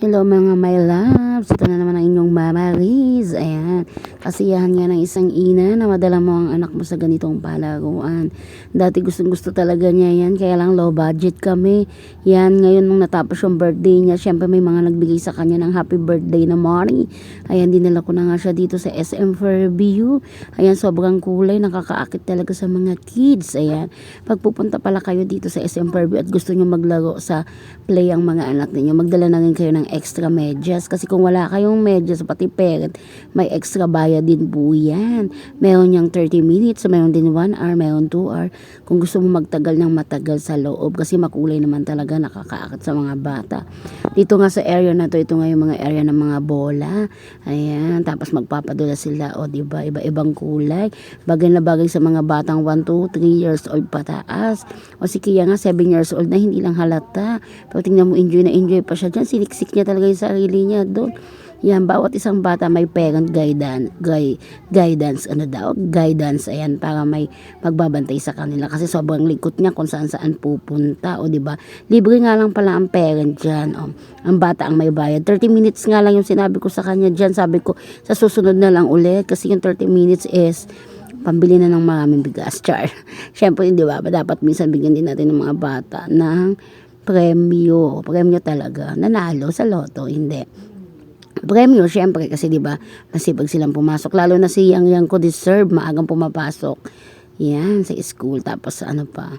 Hello mga my loves, ito na naman ang inyong Mama Riz. Ayan, kasiyahan nga ng isang ina na madala mo ang anak mo sa ganitong palaruan. Dati gustong gusto talaga niya yan, kaya lang low budget kami. Yan, ngayon nung natapos yung birthday niya, syempre may mga nagbigay sa kanya ng happy birthday na money. Ayan, dinala ko na nga siya dito sa SM Fairview. Ayan, sobrang kulay, nakakaakit talaga sa mga kids. Ayan, pagpupunta pala kayo dito sa SM Fairview at gusto nyo maglaro sa play ang mga anak ninyo, magdala na rin kayo ng extra medyas. Kasi kung wala kayong medyas, pati parent, may extra bayad din po yan. Meron niyang 30 minutes, meron din 1 hour, meron 2 hour. Kung gusto mo magtagal ng matagal sa loob, kasi makulay naman talaga, nakakaakit sa mga bata. Dito nga sa area na to, ito nga yung mga area ng mga bola. Ayan, tapos magpapadula sila, o diba, iba-ibang kulay. Bagay na bagay sa mga batang 1, 2, 3 years old pataas. O si Kia nga, 7 years old na, hindi lang halata. Pero tingnan mo, enjoy na enjoy pa siya dyan. Siniksik niya talaga yung sarili niya doon. Yan, bawat isang bata may parent guidance, guidance, ayan, para may magbabantay sa kanila. Kasi sobrang likot niya kung saan pupunta, o diba? Libre nga lang pala ang parent dyan, o. Ang bata ang may bayad. 30 minutes nga lang yung sinabi ko sa kanya dyan. Sabi ko, sa susunod na lang ulit, kasi yung 30 minutes is pambili na ng maraming bigas, char. Siyempre, di ba, dapat minsan bigyan din natin ng mga bata ng premyo talaga, nanalo sa loto, hindi. Premyo, syempre, kasi di ba masipag silang pumasok, lalo na si yang ko deserve, maagang pumapasok. Yan, sa school, tapos ano pa,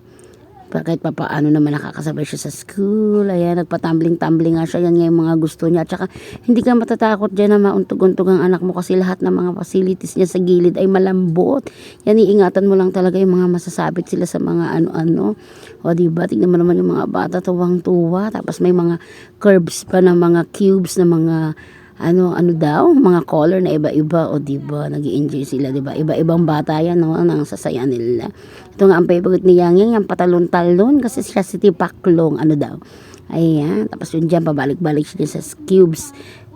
kahit pa paano naman nakakasabay siya sa school. Ayan, nagpatumbling-tumbling nga siya. Yan nga yung mga gusto niya. At saka, hindi ka matatakot dyan na mauntog-untog ang anak mo kasi lahat ng mga facilities niya sa gilid ay malambot. Yan, iingatan mo lang talaga yung mga masasabit sila sa mga ano-ano. O diba, tignan mo naman yung mga bata, tuwang-tuwa. Tapos may mga curves pa na mga cubes na mga ano daw, mga color na iba-iba, o diba, nag-i-enjoy sila, diba, iba-ibang bata yan, no, nang sasaya nila. Ito nga ang favorite ni Yang, yung patalon-talon, kasi siya si Tipaklong, ano daw, ayan, tapos yun dyan, pabalik-balik siya sa cubes.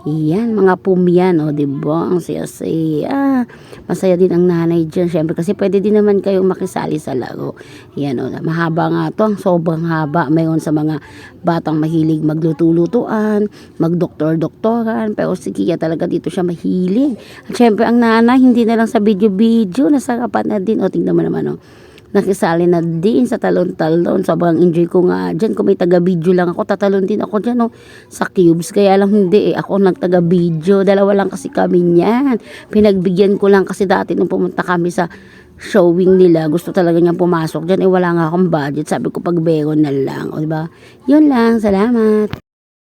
Yan, mga pumyan, o diba, ang saya-saya. Masaya din ang nanay dyan, syempre, kasi pwede din naman kayong makisali sa laro. Yan, o, mahaba nga to, sobrang haba. Mayroon sa mga batang mahilig magluto-lutuan, magdoktor-doktoran, pero si Kia talaga dito siya mahilig. At syempre, ang nanay, hindi na lang sa video-video, nasarapan na din. O, tingnan mo naman, o. Nakisali na din sa talon-talon. Sobrang enjoy ko nga dyan. Kung may taga-video lang ako, tatalon din ako dyan, no, sa cubes. Kaya lang hindi, ako nagtaga-video. Dalawa lang kasi kami niyan. Pinagbigyan ko lang kasi dati nung pumunta kami sa showing nila, gusto talaga niyang pumasok dyan. Wala nga akong budget. Sabi ko, pag-beron na lang. O, diba? Yun lang. Salamat.